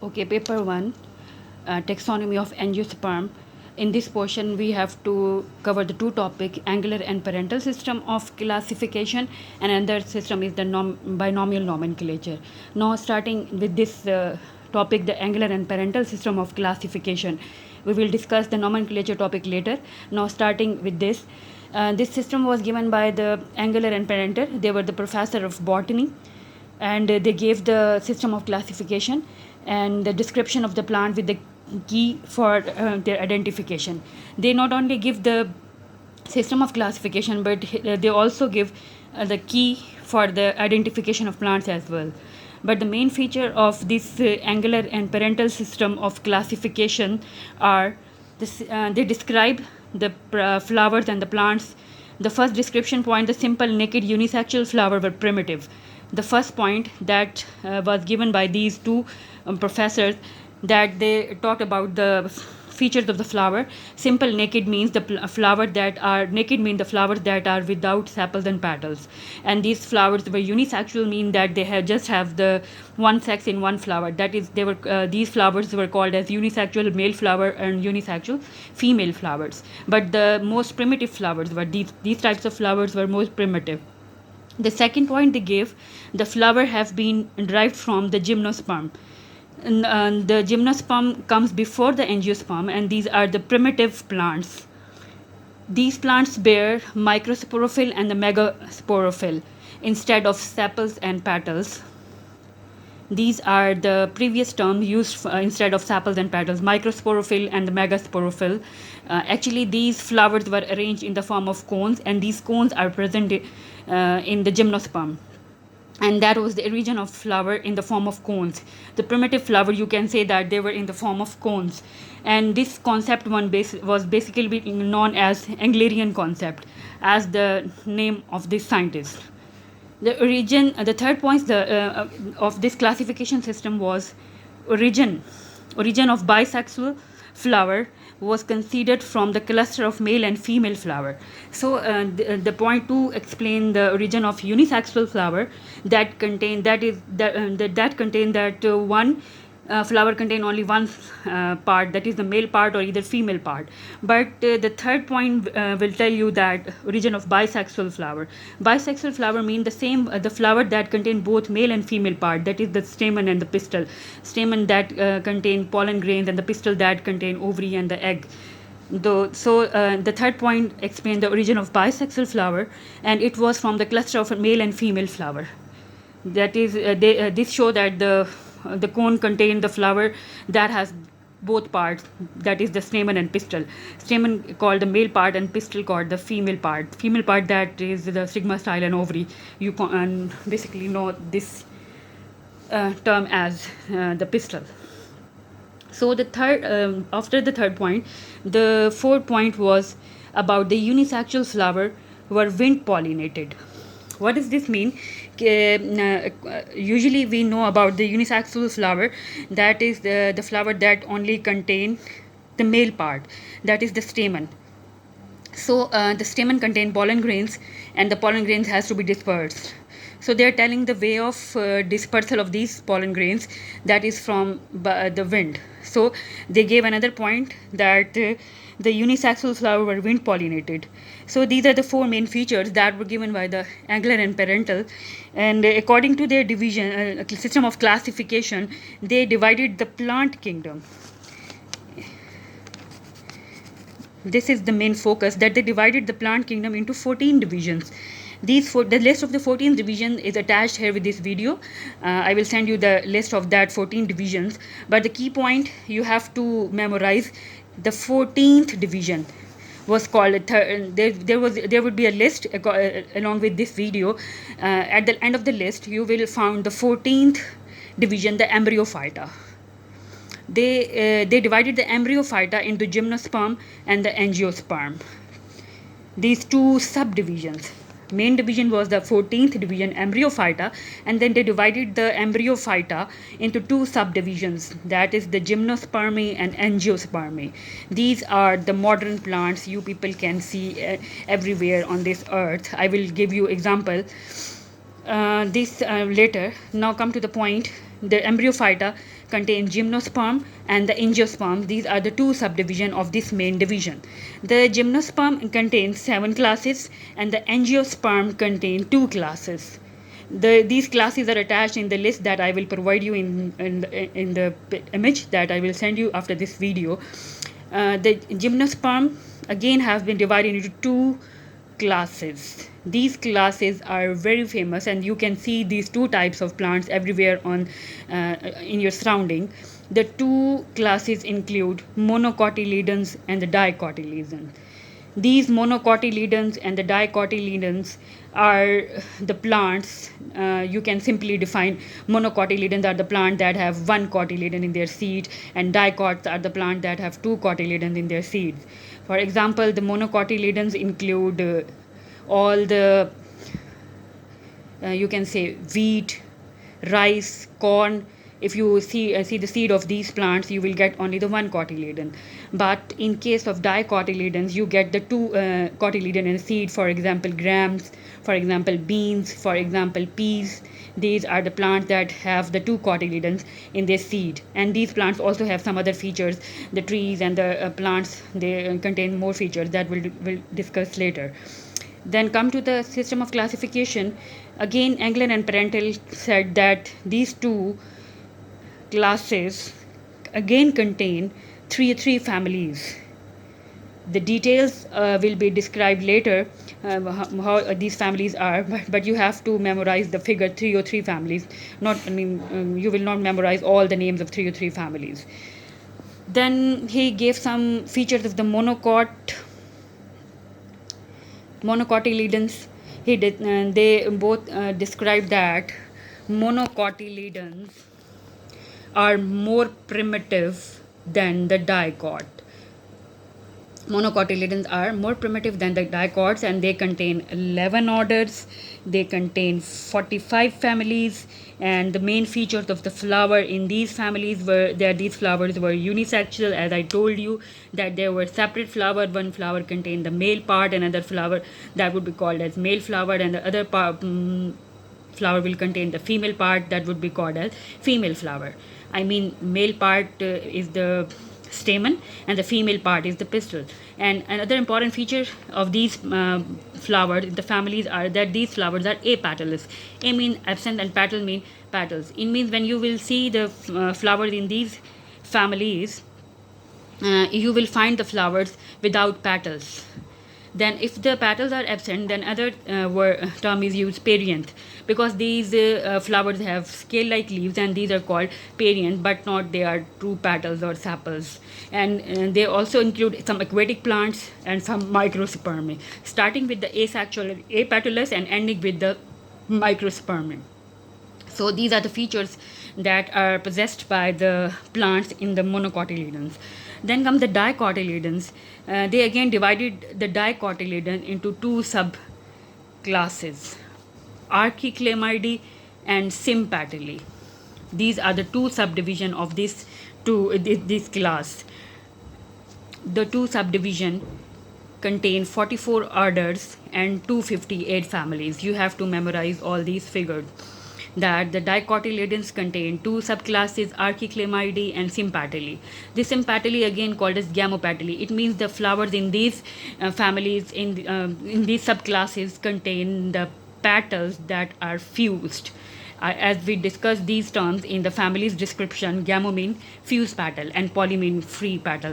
Okay, paper 1, taxonomy of angiosperm. In this portion, we have to cover the two topics, angular and parental system of classification, and another system is the binomial nomenclature. Now, starting with this topic, the angular and parental system of classification. We will discuss the nomenclature topic later. Now, starting with this system was given by the Angular and Parental. They were the professor of botany, and they gave the system of classification and the description of the plant with the key for their identification. They not only give the system of classification, but they also give the key for the identification of plants as well. But the main feature of this angular and parental system of classification are they describe the flowers and the plants. The first description point, the simple naked unisexual flower were primitive. The first point that was given by these two professors, that they talked about the features of the flower. Simple naked means the flower that are naked mean the flowers that are without sepals and petals, and these flowers were unisexual mean that they have the one sex in one flower. That is, they were these flowers were called as unisexual male flower and unisexual female flowers. But the most primitive flowers were these types of flowers were most primitive. The second point they gave, the flower have been derived from the gymnosperm. The gymnosperm comes before the angiosperm, and these are the primitive plants. These plants bear microsporophyll and the megasporophyll instead of sepals and petals. These are the previous terms used instead of sepals and petals, microsporophyll and the megasporophyll. Actually, these flowers were arranged in the form of cones, and these cones are present in the gymnosperm. And that was the origin of flower in the form of cones. The primitive flower, you can say that they were in the form of cones. And this concept was basically known as Anglerian concept, as the name of this scientist. The third point of this classification system was origin of bisexual flower was considered from the cluster of male and female flower. So the point to explain the origin of unisexual flower, that contain that one flower contain only one part, that is the male part or either female part. But the third point will tell you that origin of bisexual flower. Bisexual flower mean the same, the flower that contain both male and female part, that is the stamen and the pistil. Stamen that contain pollen grains, and the pistil that contain ovary and the egg. The third point explains the origin of bisexual flower, and it was from the cluster of a male and female flower. That is, this show that the cone contained the flower that has both parts, that is the stamen and pistil. Stamen called the male part and pistil called the female part. Female part, that is the stigma, style and ovary. You can basically know this term as the pistil. So the third, after the third point, the fourth point was about the unisexual flower were wind pollinated. What does this mean? Usually we know about the unisexual flower, that is the flower that only contain the male part, that is the stamen. So the stamen contain pollen grains, and the pollen grains has to be dispersed. So they are telling the way of dispersal of these pollen grains, that is from the wind. So they gave another point that the unisexual flower were wind pollinated. So these are the four main features that were given by the Angular and Parental. And according to their division system of classification, they divided the plant kingdom. This is the main focus, that they divided the plant kingdom into 14 divisions. The list of the 14 divisions is attached here with this video. I will send you the list of that 14 divisions. But the key point you have to memorize, the 14th division was called there would be a list along with this video. At the end of the list, you will find the 14th division, the embryophyta. They divided the embryophyta into gymnosperm and the angiosperm. These two subdivisions. Main division was the 14th division, embryophyta, and then they divided the embryophyta into two subdivisions, that is the gymnospermae and angiospermae. These are the modern plants you people can see everywhere on this earth. I will give you example this later. Now come to the point. the embryophyta contain gymnosperm and the angiosperm. These are the two subdivisions of this main division. The gymnosperm contains 7 classes and the angiosperm contain 2 classes. These classes are attached in the list that I will provide you in the image that I will send you after this video. The gymnosperm again have been divided into 2 classes. These classes are very famous, and you can see these 2 types of plants everywhere in your surrounding. The 2 classes include monocotyledons and the dicotyledons. These monocotyledons and the dicotyledons are the plants. You can simply define monocotyledons are the plant that have 1 cotyledon in their seed, and dicots are the plant that have 2 cotyledons in their seeds. For example, the monocotyledons include all the you can say wheat, rice, corn. If you see the seed of these plants, you will get only the 1 cotyledon. But in case of dicotyledons, you get the 2 cotyledon in seed. For example, grams, for example, beans, for example, peas. These are the plants that have the 2 cotyledons in their seed. And these plants also have some other features. The trees and the plants, they contain more features that we'll discuss later. Then come to the system of classification. Again, Engler and Parental said that these 2 classes again contain three families. The details will be described later, how these families are, but you have to memorize the figure 303 families. You will not memorize all the names of 303 families. Then he gave some features of the monocotyledons. They both described that monocotyledons are more primitive than the dicot. Monocotyledons are more primitive than the dicots, and they contain 11 orders. They contain 45 families, and the main features of the flower in these families were that these flowers were unisexual, as I told you, that there were separate flowers. One flower contained the male part, another flower that would be called as male flower, and the other flower will contain the female part that would be called as female flower. I mean, male part is the stamen and the female part is the pistil. And another important feature of these flowers, the families, are that these flowers are apetalous. A means absent and petal mean petals. It means when you will see the flowers in these families, you will find the flowers without petals. Then if the petals are absent, then other term is used, perianth, because these flowers have scale-like leaves, and these are called perianth, but not they are true petals or sepals. And they also include some aquatic plants and some microspermae, starting with the asexual apetalous and ending with the microspermae. So these are the features that are possessed by the plants in the monocotyledons. Then come the dicotyledons. They again divided the dicotyledon into 2 subclasses, Archiclamidae and Sympatalae. These are the 2 subdivisions of this class. The 2 subdivisions contain 44 orders and 258 families. You have to memorize all these figures. That the dicotyledons contain 2 subclasses, Archiclamidae and Sympatalae. This Sympatalae again called as Gamopetalae. It means the flowers in these families, in these subclasses, contain the petals that are fused. As we discussed these terms in the family's description, Gamo mean fused petal and poly mean free petal.